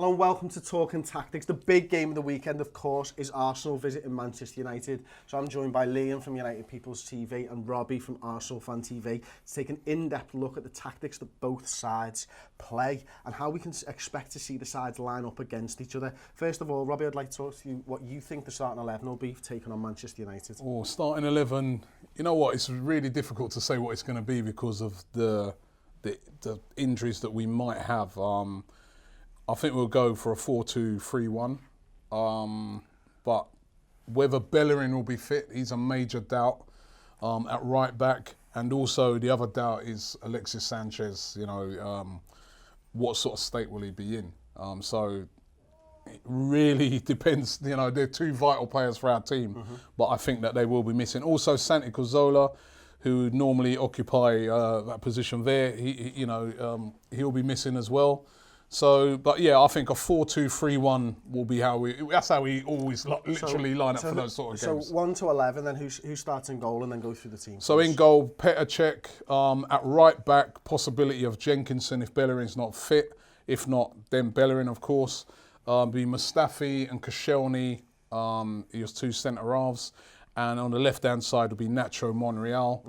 Hello and welcome to Talking Tactics. The big game of the weekend, of course, is Arsenal visiting Manchester United. So I'm joined by Liam from United People's TV and Robbie from Arsenal Fan TV to take an in-depth look at the tactics that both sides play and how we can expect to see the sides line up against each other. First of all, Robbie, I'd like to talk to you what you think the starting 11 will be taking on Manchester United. Oh, starting 11, you know what, it's really difficult to say what it's going to be because of the injuries that we might have. I think we'll go for a 4-2-3-1. But whether Bellerin will be fit, he's a major doubt at right back. And also the other doubt is Alexis Sanchez, what sort of state will he be in? So it really depends. They're two vital players for our team, but I think that they will be missing. Also, Santi Cazorla, who normally occupy that position there, he'll be missing as well. So, but yeah, I think a 4-2-3-1 will be that's how we always literally line up for those sort of games. So 1 to 11, then who starts in goal and then go through the team? So in goal, Petr Cech, at right back, possibility of Jenkinson if Bellerin's not fit. If not, then Bellerin, of course. Be Mustafi and Koscielny, he was two centre-halves. And on the left-hand side will be Nacho Monreal.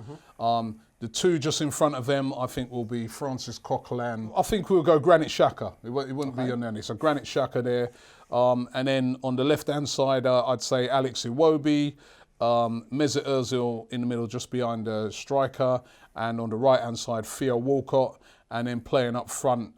The two just in front of them, I think, will be Francis Coquelin. I think we'll go Granit Xhaka. It wouldn't be on any. So Granit Xhaka there. And then on the left-hand side, I'd say Alex Iwobi, Mesut Özil in the middle, just behind the striker. And on the right-hand side, Theo Walcott. And then playing up front,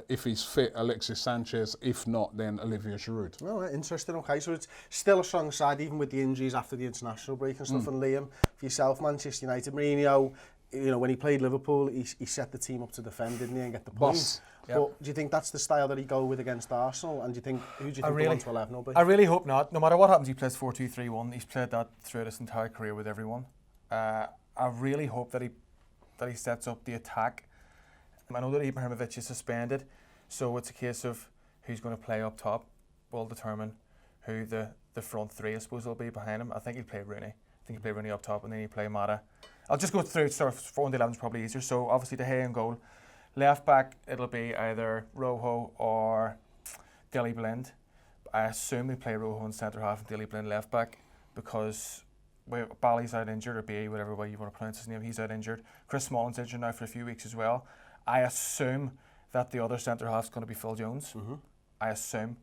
if he's fit, Alexis Sanchez. If not, then Olivier Giroud. Oh, right, interesting. Okay, so it's still a strong side, even with the injuries after the international break and stuff. And Liam, for yourself, Manchester United, Mourinho, when he played Liverpool, he set the team up to defend, didn't he, and get the points. Yep. But do you think that's the style that he go with against Arsenal? And who do you think the 1 to 11 will be? I really hope not. No matter what happens, he plays 4-2-3-1. He's played that throughout his entire career with everyone. I really hope that he sets up the attack. I know that Ibrahimovic is suspended, so it's a case of who's going to play up top will determine who the front three, I suppose, will be behind him. I think he'll play Rooney. I think he'll play Rooney up top, and then he'll play Mata. I'll just go through, 4 and 11 is probably easier. So obviously De Gea in goal. Left back, it'll be either Rojo or Daley Blind. I assume we play Rojo in centre half and Daley Blind left back because Bally's out injured, or B, whatever way you want to pronounce his name, he's out injured. Chris Smalling's injured now for a few weeks as well. I assume that the other centre half is going to be Phil Jones. I assume.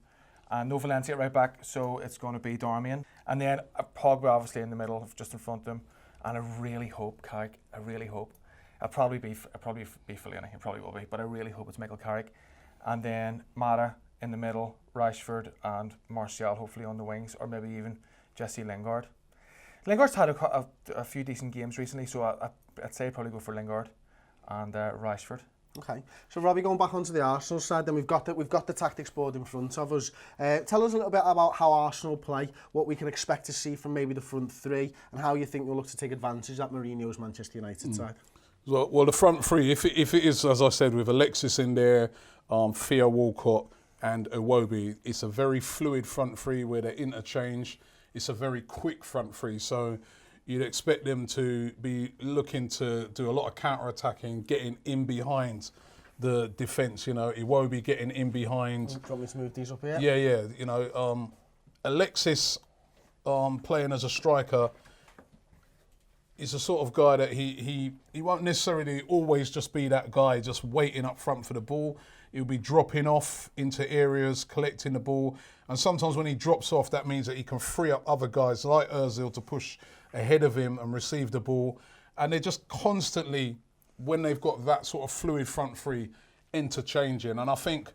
And no Valencia at right back, so it's going to be Darmian. And then Pogba obviously in the middle, just in front of him. And I really hope, Carrick, I'll probably be Fellaini, it probably will be, but I really hope it's Michael Carrick. And then Mata in the middle, Rashford and Martial hopefully on the wings, or maybe even Jesse Lingard. Lingard's had a few decent games recently, so I'd say probably go for Lingard and Rashford. Okay, so Robbie, going back onto the Arsenal side, then we've got the tactics board in front of us. Tell us a little bit about how Arsenal play, what we can expect to see from maybe the front three, and how you think we'll look to take advantage of Mourinho's Manchester United side. Well, the front three, if it is, as I said, with Alexis in there, Theo Walcott and Iwobi, it's a very fluid front three where they interchange. It's a very quick front three, so you'd expect them to be looking to do a lot of counter-attacking, getting in behind the defence, Iwobi getting in behind. Do you want me to move these up here? Yeah. Alexis playing as a striker is a sort of guy that he won't necessarily always just be that guy just waiting up front for the ball. He'll be dropping off into areas, collecting the ball. And sometimes when he drops off, that means that he can free up other guys like Özil to push ahead of him and receive the ball. And they're just constantly, when they've got that sort of fluid front three, interchanging. And I think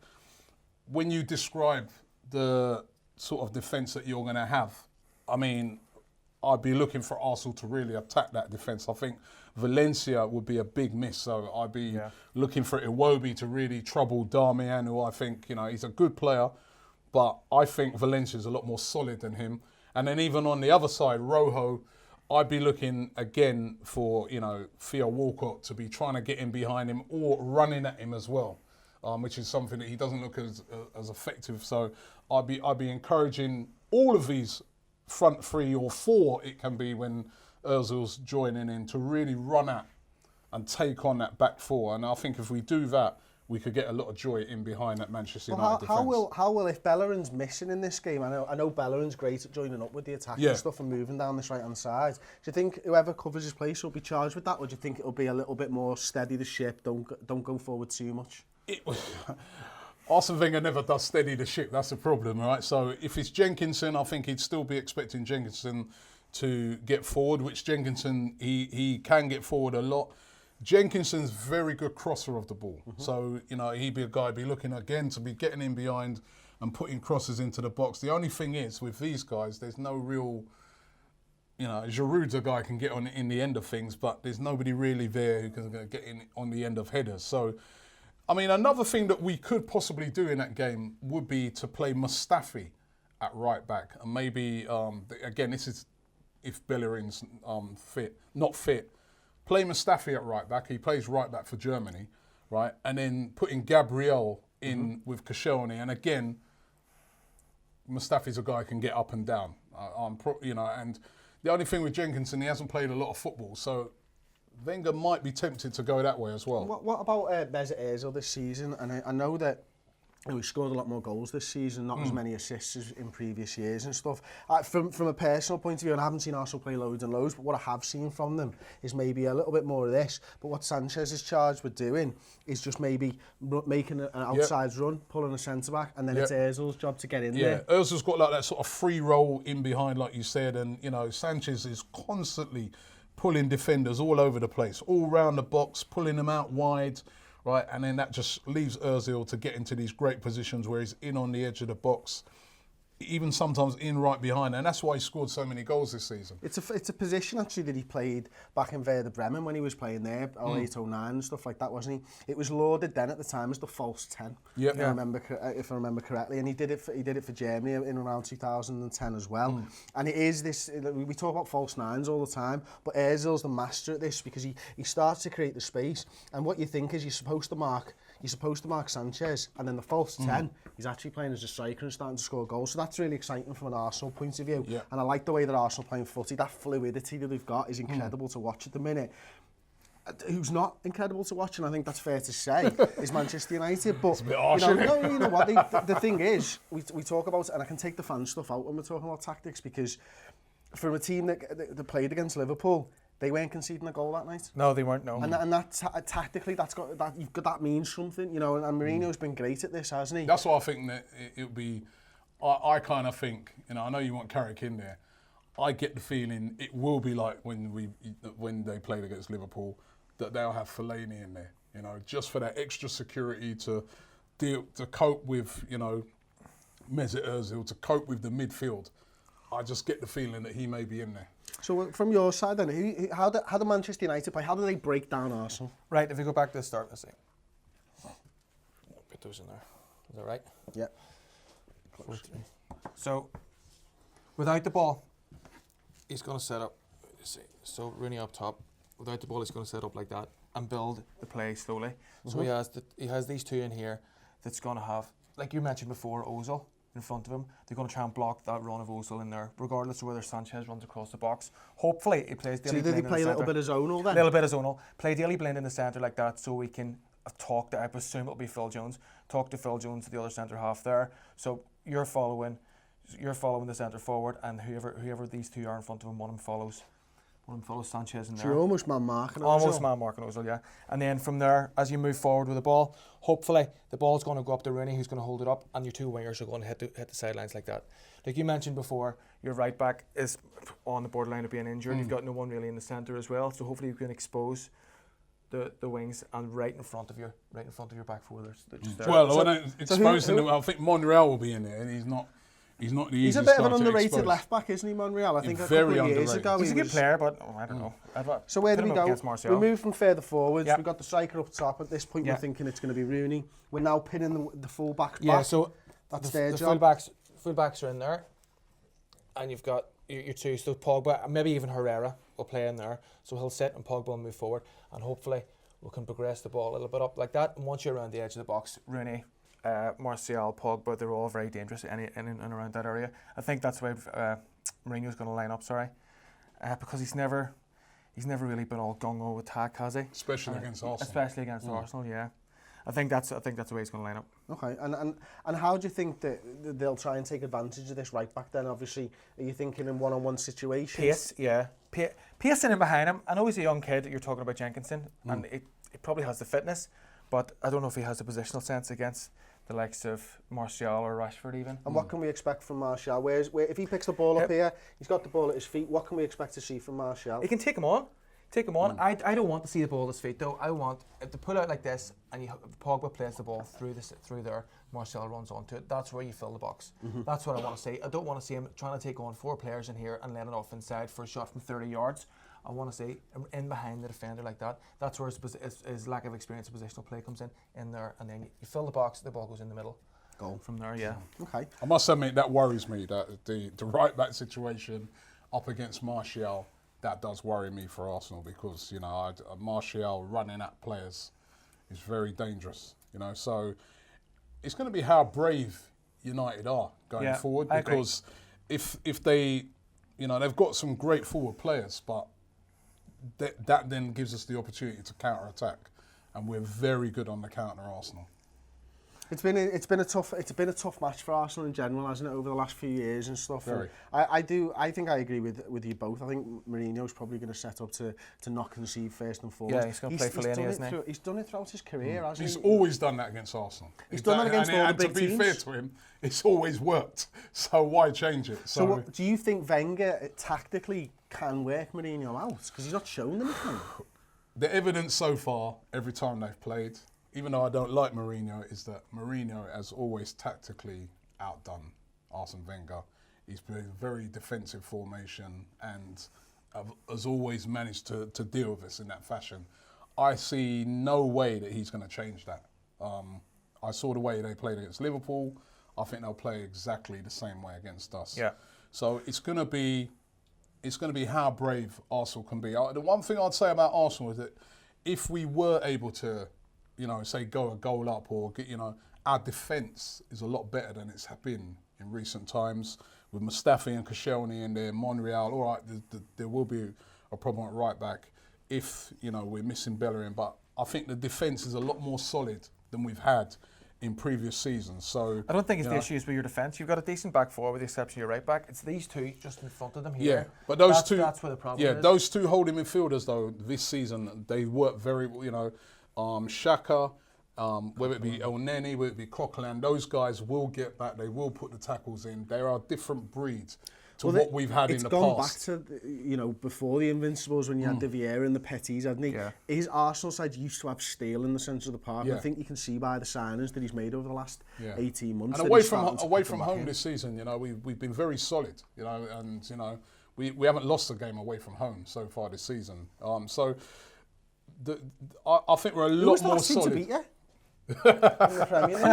when you describe the sort of defence that you're going to have, I mean, I'd be looking for Arsenal to really attack that defence. I think Valencia would be a big miss, so I'd be looking for Iwobi to really trouble Darmian, who I think, he's a good player, but I think Valencia's a lot more solid than him. And then even on the other side, Rojo, I'd be looking again for, Theo Walcott to be trying to get in behind him or running at him as well, which is something that he doesn't look as effective. So I'd be encouraging all of these front three or four, it can be when Özil's joining in, to really run at and take on that back four. And I think if we do that, we could get a lot of joy in behind that Manchester United Well, defence. how will if Bellerin's missing in this game? I know Bellerin's great at joining up with the attack and stuff and moving down this right hand side. Do you think whoever covers his place will be charged with that, or do you think it'll be a little bit more steady the ship? Don't go forward too much. Arsene Wenger never does steady the ship. That's the problem, right? So if it's Jenkinson, I think he'd still be expecting Jenkinson to get forward, which Jenkinson he can get forward a lot. Jenkinson's very good crosser of the ball. So, he'd be a guy be looking again to be getting in behind and putting crosses into the box. The only thing is, with these guys, there's no real, Giroud's a guy who can get on in the end of things, but there's nobody really there who can get in on the end of headers. So, another thing that we could possibly do in that game would be to play Mustafi at right back. And maybe, again, this is if Bellerin's not fit. Play Mustafi at right back. He plays right back for Germany, right? And then putting Gabriel in with Koscielny. And again, Mustafi's a guy who can get up and down. And the only thing with Jenkinson, he hasn't played a lot of football, so Wenger might be tempted to go that way as well. What about Mesut Özil this season? And I know that he scored a lot more goals this season, not as many assists as in previous years and stuff. From a personal point of view, and I haven't seen Arsenal play loads and loads, but what I have seen from them is maybe a little bit more of this. But what Sanchez is charged with doing is just maybe making an outside run, pulling a centre-back, and then it's Özil's job to get in there. Yeah, Özil's got like that sort of free roll in behind, like you said, and, Sanchez is constantly pulling defenders all over the place, all round the box, pulling them out wide. Right, and then that just leaves Özil to get into these great positions where he's in on the edge of the box, even sometimes in right behind, and that's why he scored so many goals this season. It's a position actually that he played back in Werder Bremen when he was playing there, 08, 09 and stuff like that, wasn't he? It was lauded then at the time as the false 10, if I remember correctly, and he did it for Germany in around 2010 as well. And it is this, we talk about false nines all the time, but Özil's the master at this because he starts to create the space, and what you think is you're supposed to mark Sanchez, and then the false 10, he's actually playing as a striker and starting to score goals. So that's really exciting from an Arsenal point of view. And I like the way that Arsenal playing footy, that fluidity that they've got is incredible to watch at the minute. Who's not incredible to watch, and I think that's fair to say, is Manchester United. But it's a bit harsh, isn't it? you know what? The thing is, we talk about, and I can take the fan stuff out when we're talking about tactics, because from a team that played against Liverpool, they weren't conceding a goal that night. No, they weren't. No, and that tactically, that means something, And Mourinho's been great at this, hasn't he? That's why I think that it'll be. I kind of think, I know you want Carrick in there. I get the feeling it will be like when they played against Liverpool, that they'll have Fellaini in there, just for that extra security to cope with, Mesut Özil, to cope with the midfield. I just get the feeling that he may be in there. So from your side then, how do Manchester United play? How do they break down Arsenal? Right, if we go back to the start, let's see. Put those in there. Is that right? Yeah. So, without the ball, he's going to set up, so Rooney up top. Without the ball, he's going to set up like that and build the play slowly. So he has these two in here that's going to have, like you mentioned before, Özil in front of him. They're going to try and block that run of Özil in there, regardless of whether Sanchez runs across the box. Hopefully, he plays Daily Blind in the centre. So did he play a little bit of zonal then? A little bit of zonal. Play Daily Blind in the centre like that, so we can talk to, I presume it'll be Phil Jones, talk to Phil Jones, the other centre half there. So you're following the centre forward, and whoever these two are in front of him, one of them follows Sanchez in there. So you're almost man-marking Özil. Almost man-marking Özil, yeah. And then from there, as you move forward with the ball, hopefully the ball's going to go up to Rooney, who's going to hold it up, and your two wingers are going to hit the sidelines like that. Like you mentioned before, your right back is on the borderline of being injured. You've got no one really in the centre as well, so hopefully you can expose the wings and right in front of your back four. I think Monreal will be in there, and he's not the easiest. He's a bit of an underrated left back, isn't he, Monreal? I think a couple of years ago he's a good player, but I don't know. So where do we go? We move from further forwards. Yep. We've got the striker up top. At this point, we're thinking it's going to be Rooney. We're now pinning the full-backs back. Yeah, so that's their the job. Full-backs are in there, and you've got your two, so Pogba, maybe even Herrera will play in there. So he'll sit and Pogba will move forward, and hopefully we can progress the ball a little bit up like that. And once you're around the edge of the box, Rooney, Martial, Pogba, they're all very dangerous in and around that area. I think that's why Mourinho's going to line up, because he's never really been all gung-ho attack, has he? Especially against Arsenal. Especially against Arsenal, yeah. I think that's the way he's going to line up. Okay, and how do you think that they'll try and take advantage of this right back then? Obviously, are you thinking in one-on-one situations? Pace, yeah. Pace in and behind him. I know he's a young kid. You're talking about Jenkinson, and it probably has the fitness, but I don't know if he has the positional sense against the likes of Martial or Rashford even. And what can we expect from Martial? Where if he picks the ball up here, he's got the ball at his feet. What can we expect to see from Martial? He can take him on. I don't want to see the ball at his feet though. I want it to pull out like this, and Pogba plays the ball through there. Martial runs onto it. That's where you fill the box. That's what I want to see. I don't want to see him trying to take on 4 players in here and let it off inside for a shot from 30 yards. I want to see him in behind the defender like that. That's where his lack of experience of positional play comes in there, and then you fill the box. The ball goes in the middle. Goal from there. Yeah. Okay. I must admit that worries me, that the right back situation up against Martial. That does worry me for Arsenal, because Martial running at players is very dangerous. So it's going to be how brave United are going forward, because if they, they've got some great forward players, but that then gives us the opportunity to counter attack, and we're very good on the counter, Arsenal. It's been a tough match for Arsenal in general, hasn't it, over the last few years and stuff. Very. And I think I agree with you both. I think Mourinho's probably going to set up to not concede first and foremost. Yeah, he's going to play for Lenny, isn't he? He's done it throughout his career, hasn't he? He's always done that against Arsenal. He's done that against all the big teams. And to be fair to him, it's always worked. So why change it? So do you think Wenger tactically can work Mourinho out? Because he's not shown them anything. The evidence so far, every time they've played, even though I don't like Mourinho, is that Mourinho has always tactically outdone Arsene Wenger. He's been a very defensive formation and has always managed to deal with us in that fashion. I see no way that he's going to change that. I saw the way they played against Liverpool. I think they'll play exactly the same way against us. Yeah. So it's going to be how brave Arsenal can be. The one thing I'd say about Arsenal is that if we were able to, say go a goal up, or get, our defence is a lot better than it's been in recent times. With Mustafi and Koscielny in there, Monreal, all right, there will be a problem at right back if, we're missing Bellerin. But I think the defence is a lot more solid than we've had in previous seasons. So I don't think it's the issues with your defence. You've got a decent back four with the exception of your right back. It's these two just in front of them here. Yeah, but that's where the problem is. Those two holding midfielders though this season, they work very, Xhaka, whether it be El Neni, whether it be Coquelin, those guys will get back. They will put the tackles in. They are different breeds to what we've had in the past. It's gone back to, before the Invincibles when you had De Vieira and the Petties, hadn't he? Yeah. His Arsenal side used to have steel in the centre of the park. Yeah. I think you can see by the signings that he's made over the last 18 months. And away from home this season, we've been very solid, and we haven't lost a game away from home so far this season. So I think we're a lot more solid. To beat you? In the Premier League?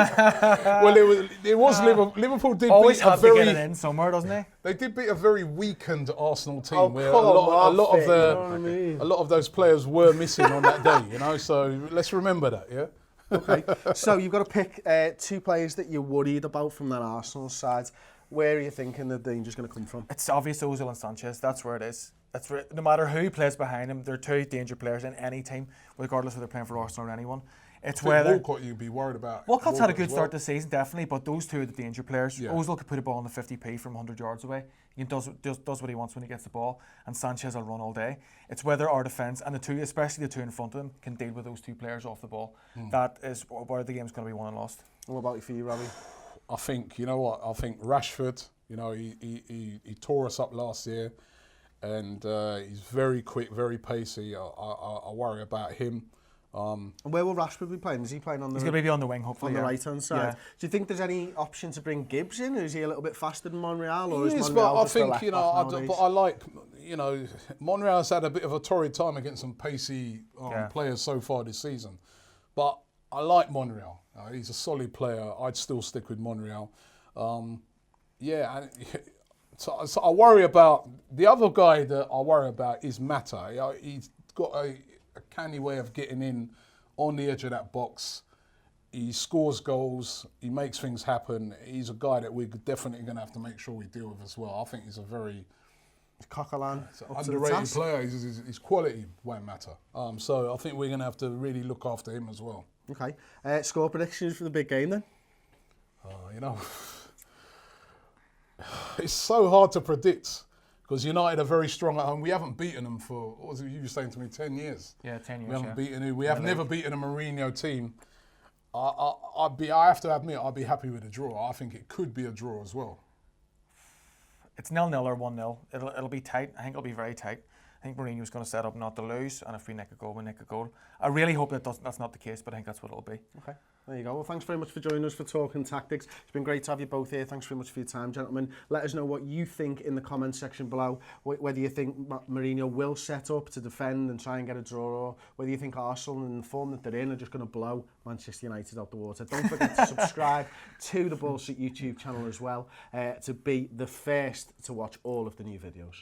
Well, it was Liverpool. Liverpool did always beat a have very. to get it in somewhere, doesn't he? They did beat a very weakened Arsenal team, Oh, where a come lot on, of you know what I mean? a lot of those players were missing on that day. So let's remember that. Yeah. Okay, so you've got to pick 2 players that you're worried about from that Arsenal side. Where are you thinking the danger's going to come from? It's obvious Özil and Sanchez. That's where it is. That's where, no matter who plays behind them, they're 2 danger players in any team, regardless whether they're playing for Arsenal or anyone. It's whether Walcott, you'd be worried about. Walcott's had a good start this season, definitely, but those 2 are the danger players. Yeah. Özil could put a ball in the 50p from 100 yards away. He does what he wants when he gets the ball, and Sanchez will run all day. It's whether our defence and the 2, especially the 2 in front of them, can deal with those 2 players off the ball. That is where the game's going to be won and lost. What about for you, Robbie? I think I think Rashford. He tore us up last year, and he's very quick, very pacey. I worry about him. And where will Rashford be playing? Is he playing on the? He's going to be on the wing, hopefully. On the right-hand side. Yeah. Do you think there's any option to bring Gibbs in, or is he a little bit faster than Monreal, or He is is, Monreal but I just a think left back nowadays? but I like Monreal's had a bit of a torrid time against some pacey players so far this season, but I like Monreal. He's a solid player. I'd still stick with Monreal. So I worry about the other guy that I worry about is Mata. He's got a canny way of getting in on the edge of that box. He scores goals. He makes things happen. He's a guy that we're definitely going to have to make sure we deal with as well. I think he's a very Coquelin, underrated player. His quality won't matter. So I think we're going to have to really look after him as well. Okay. Score predictions for the big game then? You know, it's so hard to predict because United are very strong at home. We haven't beaten them for, what was it you were saying to me, 10 years? Yeah, 10 years. We haven't yeah. beaten it. We have never beaten a Mourinho team. I have to admit, I'd be happy with a draw. I think it could be a draw as well. It's 0-0 or 1-0. It'll be tight. I think it'll be very tight. I think Mourinho's going to set up not to lose, and if we nick a goal, we nick a goal. I really hope that's not the case, but I think that's what it'll be. Okay, there you go. Well, thanks very much for joining us for Talking Tactics. It's been great to have you both here. Thanks very much for your time, gentlemen. Let us know what you think in the comments section below, whether you think Mourinho will set up to defend and try and get a draw, or whether you think Arsenal and the form that they're in are just going to blow Manchester United out the water. Don't forget to subscribe to the Bullshit YouTube channel as well to be the first to watch all of the new videos.